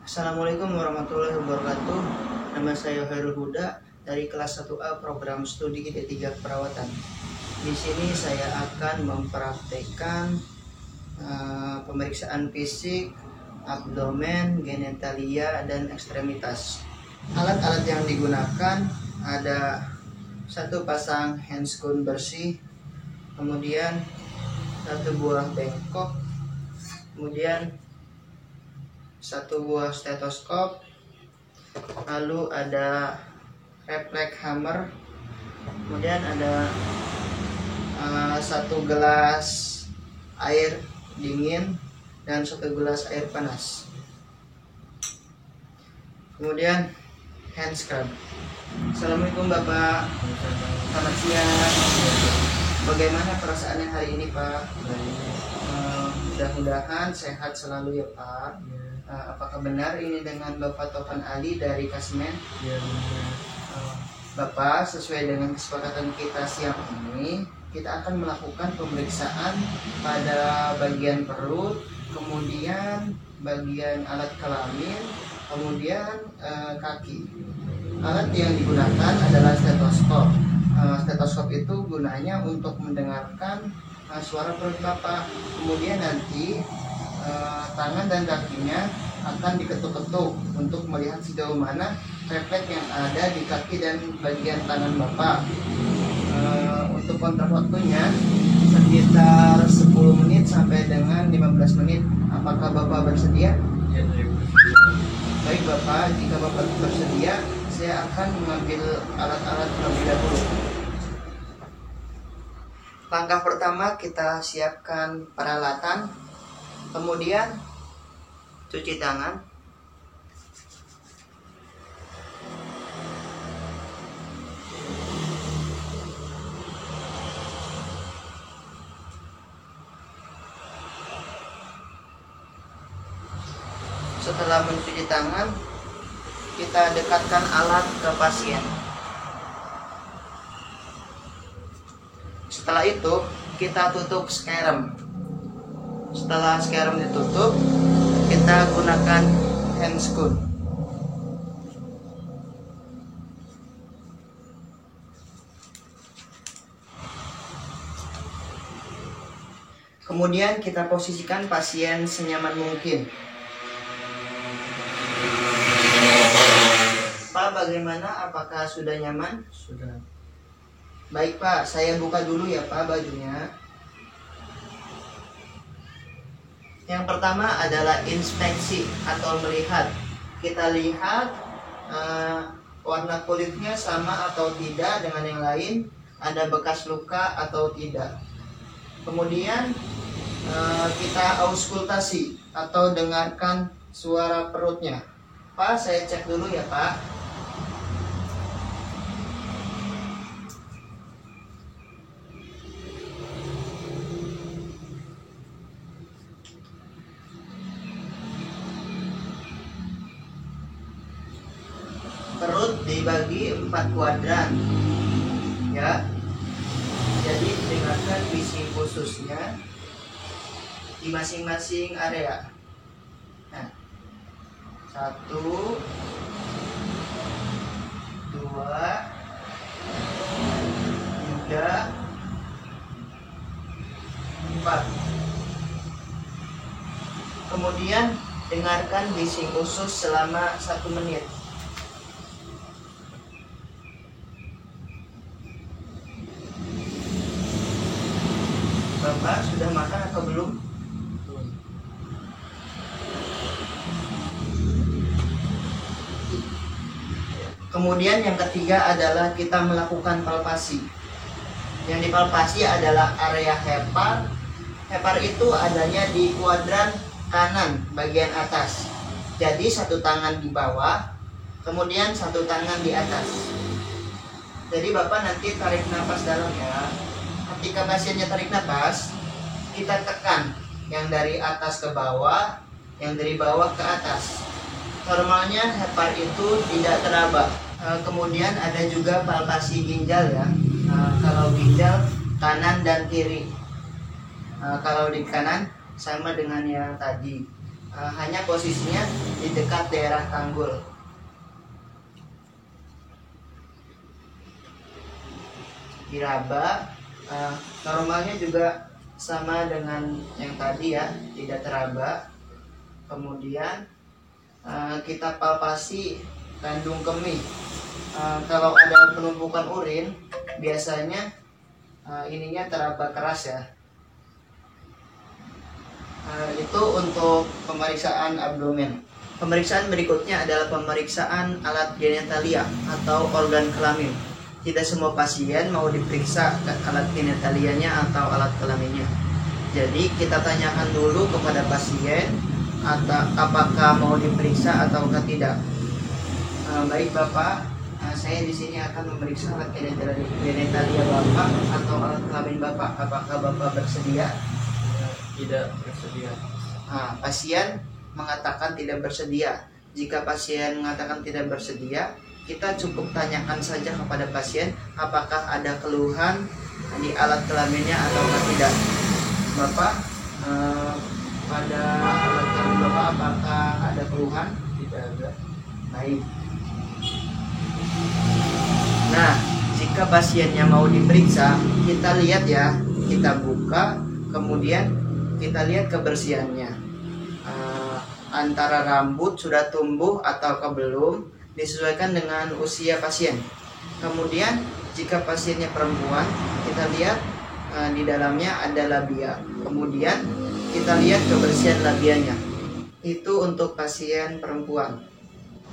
Assalamualaikum warahmatullahi wabarakatuh. Nama saya Khairul Huda dari kelas 1A program studi D3 Keperawatan. Di sini saya akan mempraktekkan pemeriksaan fisik, abdomen, genitalia, dan ekstremitas. Alat-alat yang digunakan ada satu pasang handscoon bersih, kemudian satu buah bengkok, kemudian satu buah stetoskop, lalu ada refleks hammer, kemudian ada satu gelas air dingin dan satu gelas air panas, kemudian hand scrub. Assalamualaikum Bapak, selamat siang. Bagaimana perasaannya hari ini Pak? Mudah-mudahan sehat selalu ya Pak. Apakah benar ini dengan Bapak Topan Ali dari Kasmen? Ya, Bapak, sesuai dengan kesepakatan kita siang ini, kita akan melakukan pemeriksaan pada bagian perut, kemudian bagian alat kelamin, kemudian kaki. Alat yang digunakan adalah stetoskop. Stetoskop itu gunanya untuk mendengarkan suara perut Bapak. Kemudian nanti tangan dan kakinya akan diketuk-ketuk untuk melihat sejauh mana refleks yang ada di kaki dan bagian tangan Bapak. Untuk kontrak waktunya sekitar 10 menit sampai dengan 15 menit. Apakah Bapak bersedia? ya, Baik Bapak, jika Bapak bersedia, saya akan mengambil alat-alat terlebih dahulu. Langkah pertama, kita siapkan peralatan, kemudian cuci tangan, setelah mencuci tangan, kita dekatkan alat ke pasien. Setelah itu kita tutup skerm. Setelah skerm ditutup, kita gunakan handscoon. Kemudian kita posisikan pasien senyaman mungkin. Pak, bagaimana? Apakah sudah nyaman? sudah. Baik Pak, saya buka dulu ya Pak bajunya. Yang pertama adalah inspeksi atau melihat. Kita lihat warna kulitnya sama atau tidak dengan yang lain, ada bekas luka atau tidak. Kemudian kita auskultasi atau dengarkan suara perutnya. Pak, saya cek dulu ya Pak. Perut dibagi 4 kuadran ya, jadi dengarkan bising khususnya di masing-masing area. Nah, 1, 2, 3, 4. Kemudian dengarkan bising usus selama 1 menit. Bapak sudah makan atau belum? Kemudian yang ketiga adalah kita melakukan palpasi. Yang dipalpasi adalah area hepar. Hepar itu adanya di kuadran kanan bagian atas. Jadi satu tangan di bawah, kemudian satu tangan di atas. Jadi Bapak nanti tarik nafas dalam ya. Ketika pasiennya tarik nafas, kita tekan yang dari atas ke bawah, yang dari bawah ke atas. Normalnya hepar itu tidak teraba. Kemudian ada juga palpasi ginjal ya. Kalau ginjal kanan dan kiri. Kalau di kanan sama dengan yang tadi. hanya posisinya di dekat daerah tanggul. Diraba, normalnya juga sama dengan yang tadi ya, tidak teraba. Kemudian kita palpasi kandung kemih. Kalau ada penumpukan urin, biasanya ininya teraba keras ya. Itu untuk pemeriksaan abdomen. Pemeriksaan berikutnya adalah pemeriksaan alat genitalia atau organ kelamin. Tidak semua pasien mau diperiksa alat genitalianya atau alat kelaminnya. Jadi kita tanyakan dulu kepada pasien apakah mau diperiksa atau tidak. Baik Bapak, saya di sini akan memeriksa alat genitalia Bapak atau alat kelamin Bapak. Apakah Bapak bersedia? Tidak bersedia. Pasien mengatakan tidak bersedia. Jika pasien mengatakan tidak bersedia, kita cukup tanyakan saja kepada pasien apakah ada keluhan di alat kelaminnya atau tidak. Bapak, pada alat kelamin Bapak apakah ada keluhan? Tidak ada. Baik. Nah, jika pasiennya mau diperiksa, kita lihat ya, kita buka, kemudian kita lihat kebersihannya. Antara rambut sudah tumbuh atau belum, disesuaikan dengan usia pasien. Kemudian jika pasiennya perempuan, kita lihat di dalamnya ada labia. Kemudian kita lihat kebersihan labianya. Itu untuk pasien perempuan.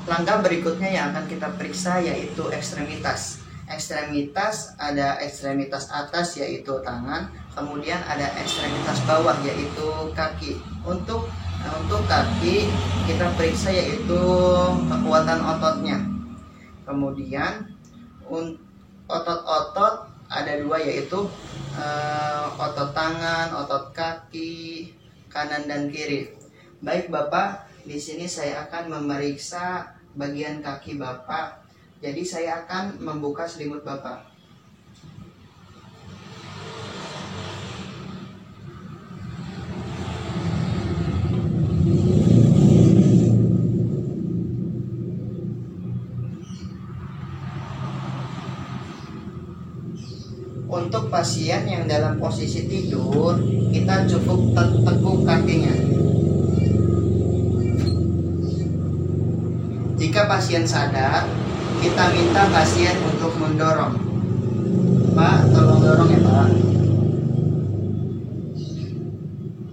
Langkah berikutnya yang akan kita periksa yaitu ekstremitas. Ekstremitas ada ekstremitas atas yaitu tangan, kemudian ada ekstremitas bawah yaitu kaki. Untuk kaki kita periksa yaitu kekuatan ototnya. Kemudian otot-otot ada dua yaitu otot tangan, otot kaki, kanan dan kiri. Baik Bapak, di sini saya akan memeriksa bagian kaki Bapak. Jadi saya akan membuka selimut Bapak. Untuk pasien yang dalam posisi tidur, kita cukup tekuk kakinya. Jika pasien sadar, kita minta pasien untuk mendorong. Pak, tolong dorong ya Pak.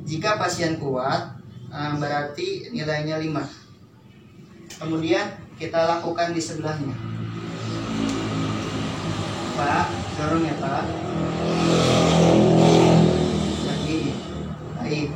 Jika pasien kuat, berarti nilainya 5. Kemudian kita lakukan di sebelahnya. Pak, dorong ya Pak. Lagi. Baik.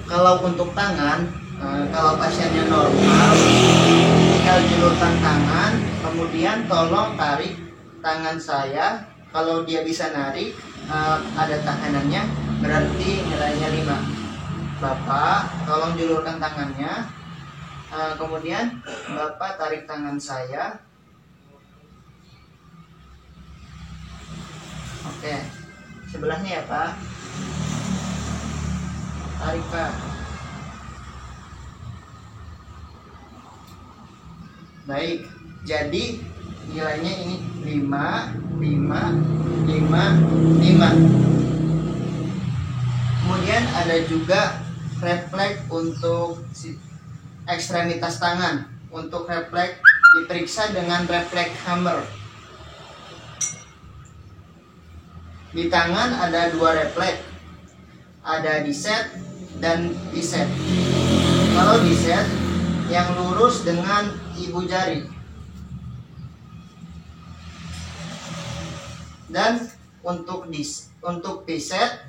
Kalau untuk tangan, kalau pasiennya normal, tinggal julurkan tangan, kemudian tolong tarik tangan saya. Kalau dia bisa narik, ada tahanannya, berarti nilainya 5. Bapak, tolong julurkan tangannya, kemudian Bapak tarik tangan saya. Oke, sebelahnya ya Pak. Tarik Pak. Baik, jadi nilainya ini 5, 5, 5, 5. Kemudian ada juga refleks untuk ekstremitas tangan. Untuk refleks diperiksa dengan refleks hammer. Di tangan ada 2 refleks, ada diset dan diset. Kalau diset yang lurus dengan ibu jari, dan untuk piset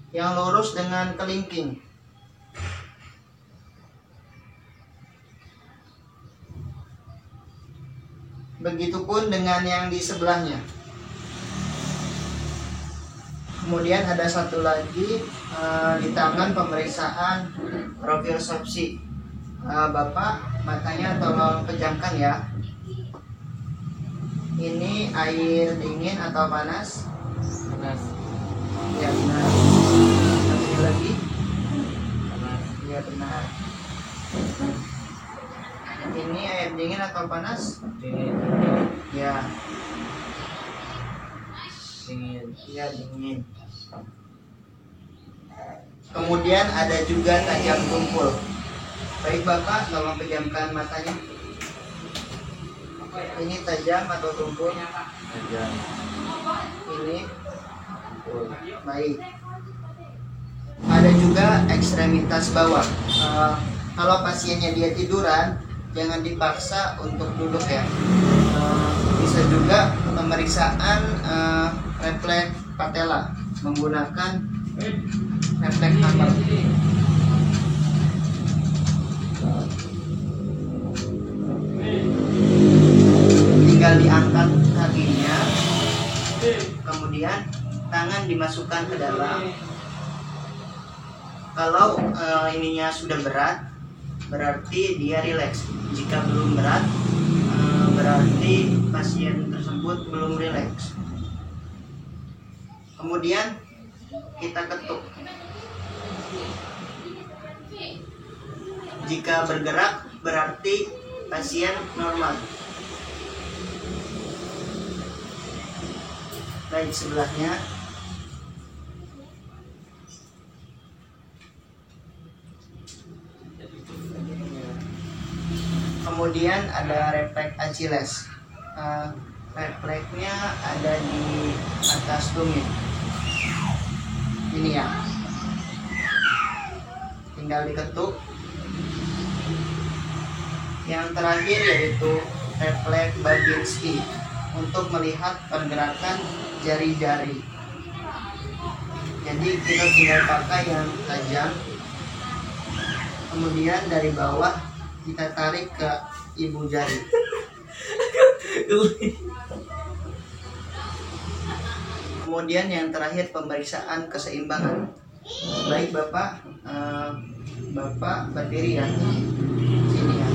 yang lurus dengan kelingking. Begitupun dengan yang di sebelahnya. Kemudian ada satu lagi di tangan pemeriksaan propriosepsi. Bapak matanya tolong pejamkan ya. Ini air dingin atau panas? Panas. Ya benar. Satu lagi. Panas. Ya benar. Ini air dingin atau panas? Dingin. Ya. Dingin. Ya dingin. Kemudian ada juga tajam tumpul. Baik Bapak, tolong pejamkan matanya. Ini tajam atau tumpul? Tajam. Ini Tumpul. baik. Ada juga ekstremitas bawah. Kalau pasiennya dia tiduran, jangan dipaksa untuk duduk ya. Bisa juga pemeriksaan refleks patella menggunakan refleks hammer. Tinggal diangkat kakinya, kemudian tangan dimasukkan ke dalam. Kalau ininya sudah berat, berarti dia rileks. Jika belum berat, berarti pasien tersebut belum rileks. Kemudian kita ketuk. Jika bergerak, berarti pasien normal. Baik, sebelahnya. Kemudian ada refleks Achilles. Refleksnya ada di atas tumit. Ini ya. Tinggal diketuk. Yang terakhir yaitu refleks Babinski untuk melihat pergerakan jari-jari. Jadi kita tinggal pakai yang tajam. Kemudian dari bawah kita tarik ke ibu jari. Kemudian yang terakhir pemeriksaan keseimbangan. Baik Bapak, Bapak berdiri ya. Sini ya.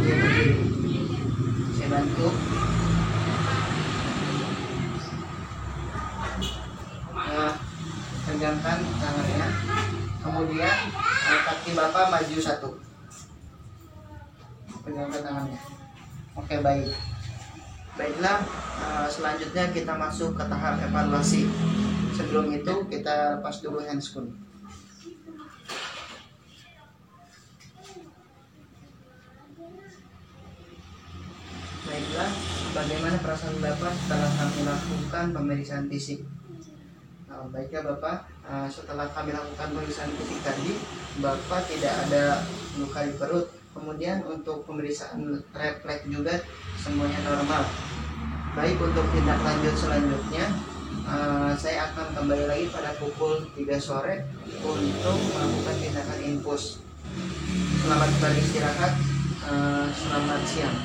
Dia berdiri. Saya bantu. Pegangkan tangannya. Kemudian kaki Bapak maju satu. Pegangkan tangannya. Oke, baik. Baiklah, selanjutnya kita masuk ke tahap evaluasi. Sebelum itu kita lepas dulu handscoon. Baiklah, bagaimana perasaan Bapak setelah kami lakukan pemeriksaan fisik? Baiknya Bapak, setelah kami lakukan pemeriksaan fisik tadi, Bapak tidak ada luka di perut. Kemudian untuk pemeriksaan refleks juga semuanya normal. Baik, untuk tindak lanjut selanjutnya, saya akan kembali lagi pada pukul 3 sore untuk melakukan tindakan infus. Selamat beristirahat, selamat siang.